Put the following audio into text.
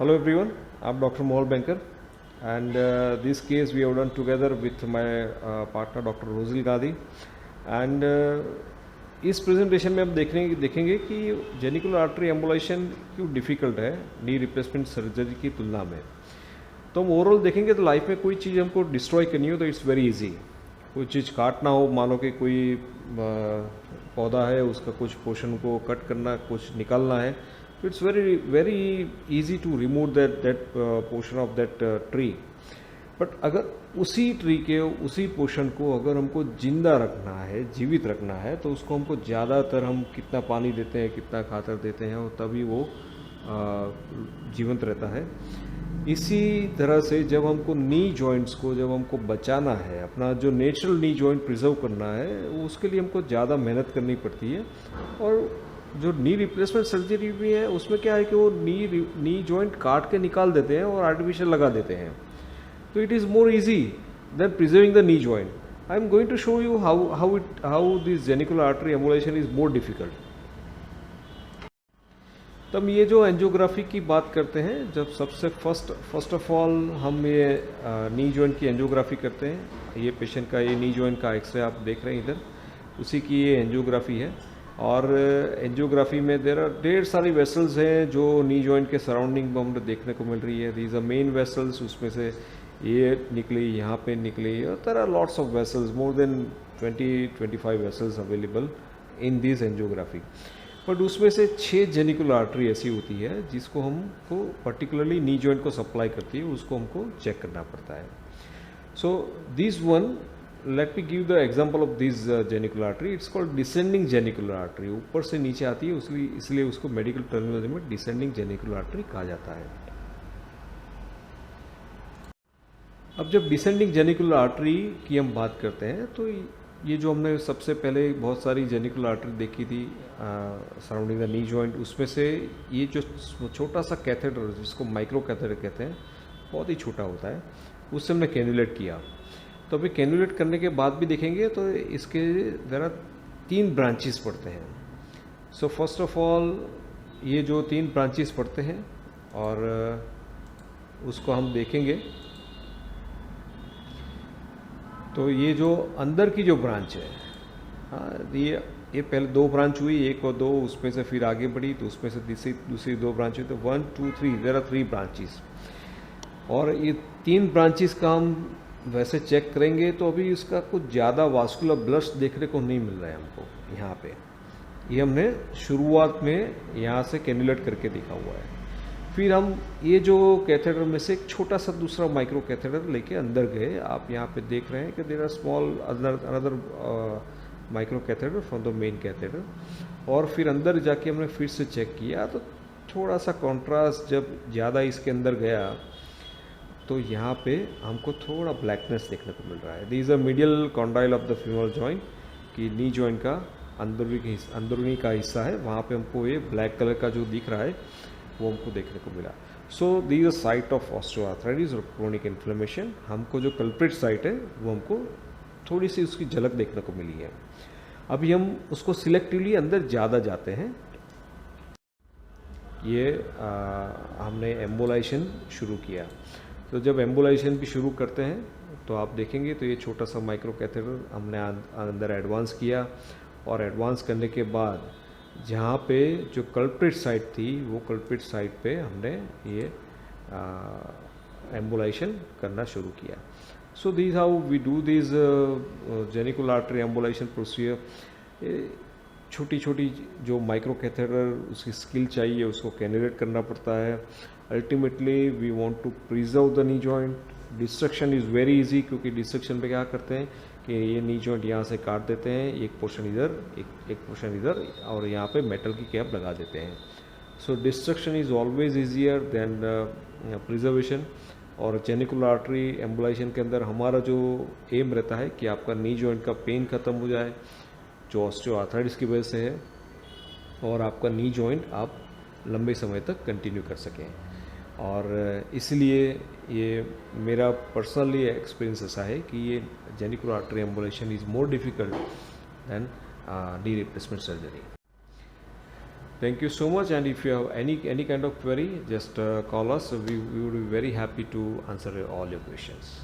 Hello everyone, I'm Dr. Mohal Banker, and this case we have done together with my partner Dr. Rosil Gadi. And इस presentation में हम देखेंगे कि genicular artery embolisation क्यों difficult है नी replacement surgery की तुलना में। तो हम ओवरऑल देखेंगे तो लाइफ में कोई चीज़ हमको डिस्ट्रॉय करनी हो तो इट्स वेरी इजी। कोई चीज़ काटना हो, मान लो कि कोई पौधा है उसका कुछ पोर्शन को कट करना, कुछ निकालना है, तो it's very very easy to remove that portion of that tree. But अगर उसी ट्री के उसी पोर्शन को अगर हमको जिंदा रखना है, जीवित रखना है, तो उसको हमको ज़्यादातर हम कितना पानी देते हैं, कितना खातर देते हैं, और तभी वो जीवंत रहता है। इसी तरह से जब हमको नी जॉइंट्स को जब हमको बचाना है, अपना जो नेचुरल नी जॉइंट प्रिजर्व करना है, उसके लिए हमको ज़्यादा मेहनत करनी पड़ती है। और जो नी रिप्लेसमेंट सर्जरी भी है उसमें क्या है कि वो नी जॉइंट काट के निकाल देते हैं और आर्टिफिशियल लगा देते हैं। So it is more easy than preserving the knee joint. I am going to show you how this genicular artery embolization is more difficult. तब ये जो एंजियोग्राफी की बात करते हैं, जब सबसे फर्स्ट ऑफ ऑल हम ये नी जॉइंट की एंजियोग्राफी करते हैं। ये पेशेंट का ये नी जॉइंट का एक्सरे आप देख रहे हैं इधर, उसी की ये एंजियोग्राफी है। और एंजियोग्राफी में ढेर सारी वेसल्स हैं जो नी जॉइंट के सराउंडिंग में हमें देखने को मिल रही है। दीज आर मेन वेसल्स, उसमें से ये निकली, यहाँ पे निकली, और there are lots of vessels, more than 20-25 vessels available in this angiography. But उसमें से 6 जेनिकुलर आर्टरी ऐसी होती है जिसको हमको पर्टिकुलरली नी जॉइंट को सप्लाई करती है, उसको हमको चेक करना पड़ता है। So this one, let me give the example of this genicular artery. It's called descending genicular artery, ऊपर से नीचे आती है, इसलिए उसको मेडिकल टर्मिनोलॉजी में डिसेंडिंग जेनिकुलर आर्टरी कहा जाता है। अब जब डिसेंडिंग जेनिकुलर आर्टरी की हम बात करते हैं, तो ये जो हमने सबसे पहले बहुत सारी जेनिकुलर आर्टरी देखी थी सराउंडिंग द नी जॉइंट, उसमें से ये जो छोटा सा कैथेटर जिसको माइक्रो कैथेटर कहते हैं, बहुत ही छोटा होता है, उससे हमने कैन्युलेट किया। तो अभी कैन्युलेट करने के बाद भी देखेंगे तो इसके ज़रा 3 ब्रांचेस पड़ते हैं। सो फर्स्ट ऑफ ऑल ये जो 3 ब्रांचेस पड़ते हैं, और उसको हम देखेंगे। तो ये जो अंदर की जो ब्रांच है, हाँ, ये पहले 2 ब्रांच हुई, 1 और 2, उसमें से फिर आगे बढ़ी, तो उसमें से दूसरी 2 ब्रांच हुई, तो 1 2 3, देयर आर 3 ब्रांचेस। और ये 3 ब्रांचेस का हम वैसे चेक करेंगे तो अभी इसका कुछ ज़्यादा वास्कुलर ब्लश देखने को नहीं मिल रहा है हमको यहाँ पे। ये हमने शुरुआत में यहाँ से कैन्युलेट करके देखा हुआ है। फिर हम ये जो कैथेटर में से एक छोटा सा दूसरा माइक्रो कैथेटर लेके अंदर गए। आप यहाँ पे देख रहे हैं कि there are small another micro catheter from the main catheter. और फिर अंदर जाके हमने फिर से चेक किया, तो थोड़ा सा कॉन्ट्रास्ट जब ज़्यादा इसके अंदर गया तो यहाँ पे हमको थोड़ा ब्लैकनेस देखने को मिल रहा है। This a medial condyle of the femoral joint, कि नी जॉइंट का अंदरूनी का हिस्सा है, वहाँ पे हमको ये ब्लैक कलर का जो दिख रहा है वो हमको देखने को मिला। So this a site of osteoarthritis और क्रोनिक इन्फ्लेमेशन। हमको जो कल्प्रिट साइट है वो हमको थोड़ी सी उसकी झलक देखने को मिली है। अभी हम उसको सिलेक्टिवली अंदर ज़्यादा जाते हैं। ये हमने एम्बोलाइजेशन शुरू किया। तो जब एम्बोलाइजेशन भी शुरू करते हैं तो आप देखेंगे तो ये छोटा सा माइक्रो कैथेटर हमने अंदर एडवांस किया, और एडवांस करने के बाद जहाँ पे जो कल्प्रिट साइट थी वो कल्प्रिट साइट पे हमने ये एम्बोलाइजेशन करना शुरू किया। So this how we do this genicular artery embolization procedure. छोटी छोटी जो माइक्रो कैथेटर, उसकी स्किल चाहिए, उसको कैन्युलेट करना पड़ता है। Ultimately we want to preserve the knee joint. Destruction is very easy, क्योंकि डिस्ट्रक्शन पे क्या करते हैं कि ये नी जॉइंट यहाँ से काट देते हैं, एक पोर्शन इधर, एक पोर्शन इधर, और यहाँ पे मेटल की कैप लगा देते हैं। So destruction is always easier than preservation. और जेनिकुलर आर्टरी एम्बोलाइजेशन के अंदर हमारा जो एम रहता है कि आपका नी जॉइंट का पेन ख़त्म हो जाए जो ऑस्टियोआर्थराइटिस की वजह से है, और आपका नी जॉइंट आप लंबे समय तक कंटिन्यू कर सकें। और इसलिए ये मेरा पर्सनली एक्सपीरियंस ऐसा है कि ये genicular artery embolization is more difficult than knee replacement surgery. Thank you so much. And if you have any kind of query, just call us. We would be very happy to answer all your questions.